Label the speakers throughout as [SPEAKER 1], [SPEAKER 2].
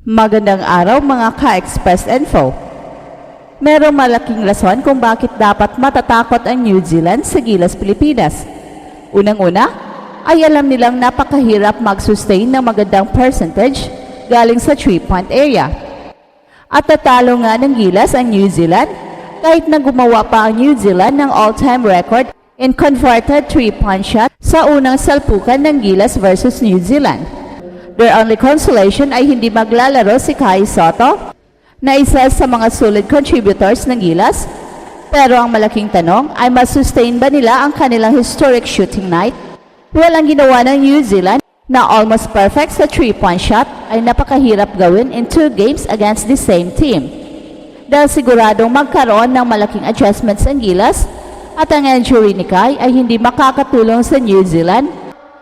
[SPEAKER 1] Magandang araw mga ka-Express Info. Merong malaking rason kung bakit dapat matatakot ang New Zealand sa Gilas Pilipinas. Unang-una, ay alam nilang napakahirap mag-sustain ng magandang percentage galing sa 3-point area. At tatalo nga ng Gilas ang New Zealand kahit na gumawa pa ang New Zealand ng all-time record in converted 3-point shot sa unang salpukan ng Gilas versus New Zealand. Their only consolation ay hindi maglalaro si Kai Sotto na isa sa mga solid contributors ng Gilas. Pero ang malaking tanong ay masustain ba nila ang kanilang historic shooting night? Walang ginawa ng New Zealand na almost perfect sa 3-point shot ay napakahirap gawin in 2 games against the same team. Dahil siguradong magkaroon ng malaking adjustments ang Gilas at ang injury ni Kai ay hindi makakatulong sa New Zealand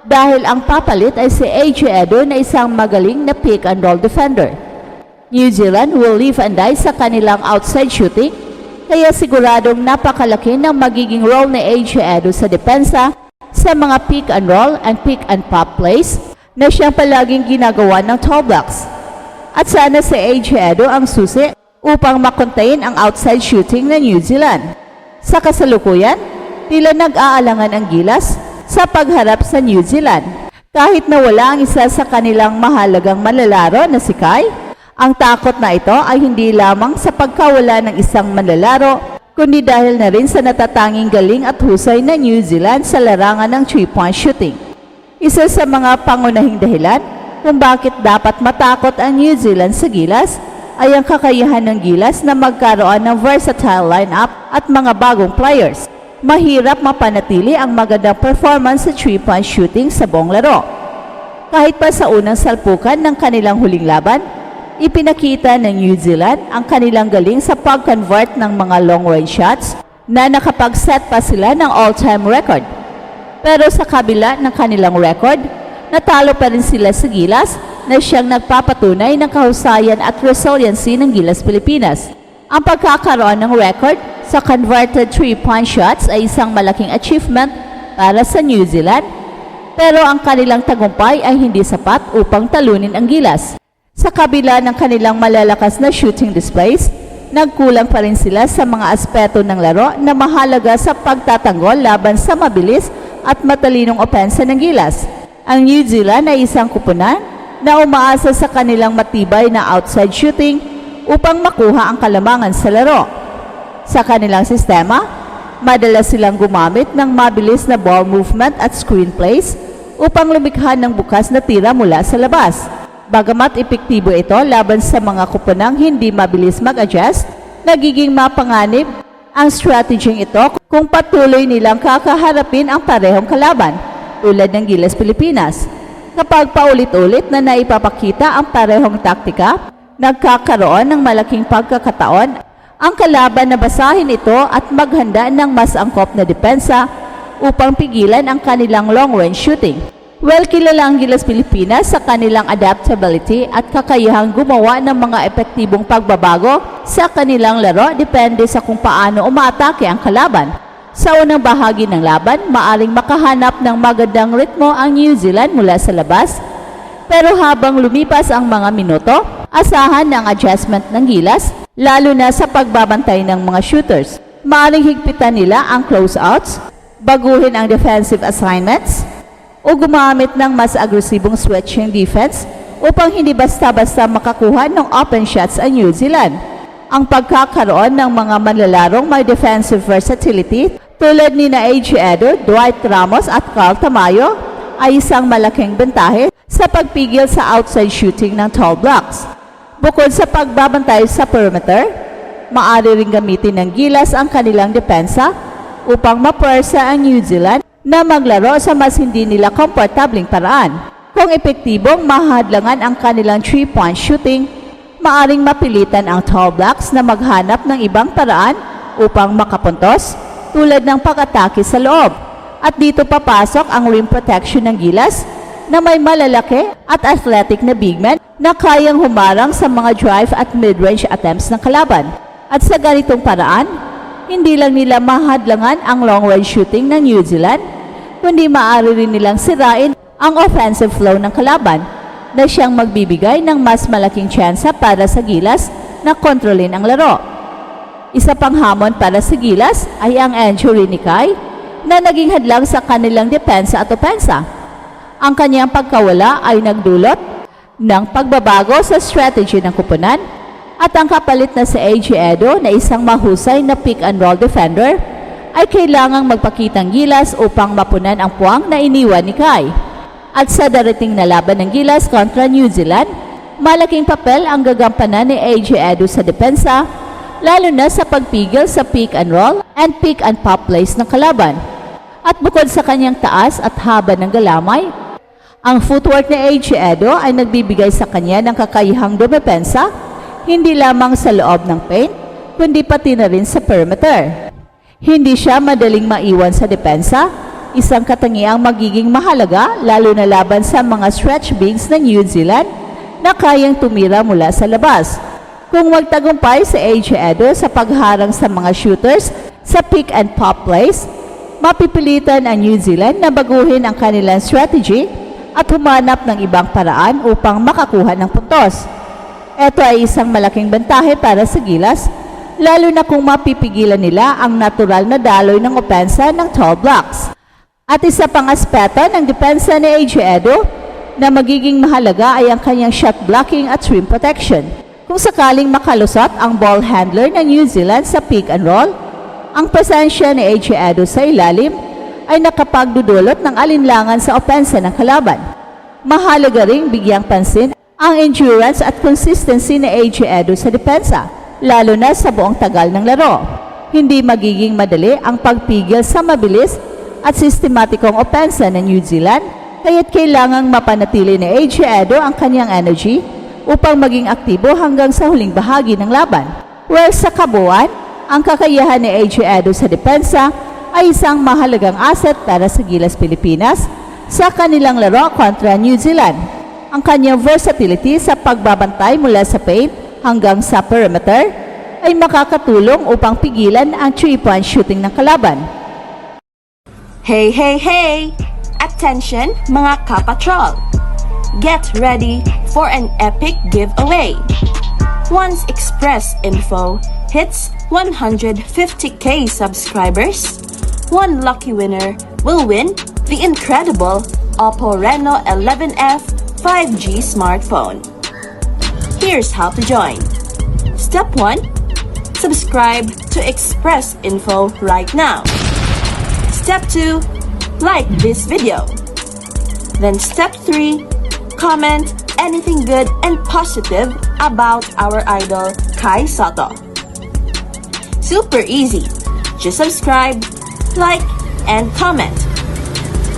[SPEAKER 1] dahil ang papalit ay si AJ Edo na isang magaling na pick and roll defender. New Zealand will live and die sa kanilang outside shooting, kaya siguradong napakalaki ng magiging role ni AJ Edo sa depensa sa mga pick and roll and pick and pop plays na siyang palaging ginagawa ng tall blocks. At sana si AJ Edo ang susi upang makontain ang outside shooting ng New Zealand. Sa kasalukuyan, tila nag-aalangan ang Gilas sa pagharap sa New Zealand. Kahit na wala ang isa sa kanilang mahalagang manlalaro na si Kai, ang takot na ito ay hindi lamang sa pagkawala ng isang manlalaro, kundi dahil na rin sa natatanging galing at husay na New Zealand sa larangan ng 3-point shooting. Isa sa mga pangunahing dahilan kung bakit dapat matakot ang New Zealand sa Gilas ay ang kakayahan ng Gilas na magkaroon ng versatile lineup at mga bagong players. Mahirap mapanatili ang magandang performance sa 3-point shooting sa buong laro. Kahit pa sa unang salpukan ng kanilang huling laban, ipinakita ng New Zealand ang kanilang galing sa pag-convert ng mga long-range shots na nakapag-set pa sila ng all-time record. Pero sa kabila ng kanilang record, natalo pa rin sila sa Gilas na siyang nagpapatunay ng kahusayan at resiliency ng Gilas Pilipinas. Ang pagkakaroon ng record sa converted 3-point shots ay isang malaking achievement para sa New Zealand, pero ang kanilang tagumpay ay hindi sapat upang talunin ang Gilas. Sa kabila ng kanilang malalakas na shooting displays, nagkulang pa rin sila sa mga aspeto ng laro na mahalaga sa pagtatanggol laban sa mabilis at matalinong opensa ng Gilas. Ang New Zealand ay isang kupunan na umaasa sa kanilang matibay na outside shooting upang makuha ang kalamangan sa laro. Sa kanilang sistema, madalas silang gumamit ng mabilis na ball movement at screen plays upang lumikha ng bukas na tira mula sa labas. Bagamat epektibo ito laban sa mga kupunang hindi mabilis mag-adjust, nagiging mapanganib ang strategy ito kung patuloy nilang kakaharapin ang parehong kalaban, tulad ng Gilas Pilipinas. Kapag paulit-ulit na naipapakita ang parehong taktika, nagkakaroon ng malaking pagkakataon ang kalaban na basahin ito at maghanda ng mas angkop na depensa upang pigilan ang kanilang long-range shooting. Well, kilala ang Gilas Pilipinas sa kanilang adaptability at kakayahang gumawa ng mga epektibong pagbabago sa kanilang laro depende sa kung paano umaatake ang kalaban. Sa unang bahagi ng laban, maaring makahanap ng magandang ritmo ang New Zealand mula sa labas, pero habang lumipas ang mga minuto, asahan ng adjustment ng Gilas, lalo na sa pagbabantay ng mga shooters. Maaring higpitan nila ang closeouts, baguhin ang defensive assignments, o gumamit ng mas agresibong switching defense upang hindi basta-basta makakuha ng open shots ang New Zealand. Ang pagkakaroon ng mga manlalarong may defensive versatility tulad ni na AJ Edo, Dwight Ramos at Carl Tamayo ay isang malaking bentahe sa pagpigil sa outside shooting ng tall blocks. Bukod sa pagbabantay sa perimeter, maaari ring gamitin ng Gilas ang kanilang depensa upang mapuwersa ang New Zealand na maglaro sa mas hindi nila komportabling paraan. Kung epektibong mahadlangan ang kanilang 3-point shooting, maaring mapilitan ang tall blocks na maghanap ng ibang paraan upang makapuntos tulad ng pag-atake sa loob. At dito papasok ang rim protection ng Gilas na may malalaki at athletic na big men na kayang humarang sa mga drive at mid-range attempts ng kalaban. At sa ganitong paraan, hindi lang nila mahadlangan ang long-range shooting ng New Zealand, kundi maaari rin nilang sirain ang offensive flow ng kalaban na siyang magbibigay ng mas malaking tsansa para sa Gilas na kontrolin ang laro. Isa pang hamon para sa Gilas ay ang injury ni Kai na naging hadlang sa kanilang depensa at opensa. Ang kanyang pagkawala ay nagdulot ng pagbabago sa strategy ng kupunan at ang kapalit na si AJ Edo na isang mahusay na pick and roll defender ay kailangang magpakitang gilas upang mapunan ang puwang na iniwan ni Kai. At sa darating na laban ng Gilas kontra New Zealand, malaking papel ang gagampanan ni AJ Edo sa depensa, lalo na sa pagpigil sa pick and roll and pick and pop plays ng kalaban. At bukod sa kanyang taas at haba ng galamay, ang footwork ni AJ Edo ay nagbibigay sa kanya ng kakayahang dumepensa, hindi lamang sa loob ng paint, kundi pati na rin sa perimeter. Hindi siya madaling maiwan sa depensa, isang katangiang magiging mahalaga lalo na laban sa mga stretch bigs ng New Zealand na kayang tumira mula sa labas. Kung magtagumpay si AJ Edo sa pagharang sa mga shooters sa pick and pop plays, mapipilitan ang New Zealand na baguhin ang kanilang strategy at humanap ng ibang paraan upang makakuha ng puntos. Ito ay isang malaking bentahe para sa Gilas, lalo na kung mapipigilan nila ang natural na daloy ng opensa ng tall blocks. At isa pang aspeto ng depensa ni AJ Edo na magiging mahalaga ay ang kanyang shot blocking at rim protection. Kung sakaling makalusot ang ball handler ng New Zealand sa pick and roll, ang presensya ni AJ Edo sa ilalim ay nakapagdudulot ng alinlangan sa opensa ng kalaban. Mahalaga ring bigyang pansin ang endurance at consistency ni AJ Edo sa depensa, lalo na sa buong tagal ng laro. Hindi magiging madali ang pagpigil sa mabilis at sistematikong opensa ng New Zealand, kaya't kailangang mapanatili ni AJ Edo ang kanyang energy upang maging aktibo hanggang sa huling bahagi ng laban. Well, sa kabuuan, ang kakayahan ni AJ Edo sa depensa ay isang mahalagang asset para sa Gilas Pilipinas sa kanilang laro kontra New Zealand. Ang kanyang versatility sa pagbabantay mula sa paint hanggang sa perimeter ay makakatulong upang pigilan ang 3-point shooting ng kalaban.
[SPEAKER 2] Hey, hey, hey! Attention mga kapatrol! Get ready for an epic giveaway! Once Express Info hits 150k subscribers, one lucky winner will win the incredible Oppo Reno 11F 5G smartphone. Here's how to join. Step 1. Subscribe to Express Info right now. Step 2. Like this video. Then step 3. Comment anything good and positive about our idol Kai Sotto. Super easy. Just subscribe, like, and comment.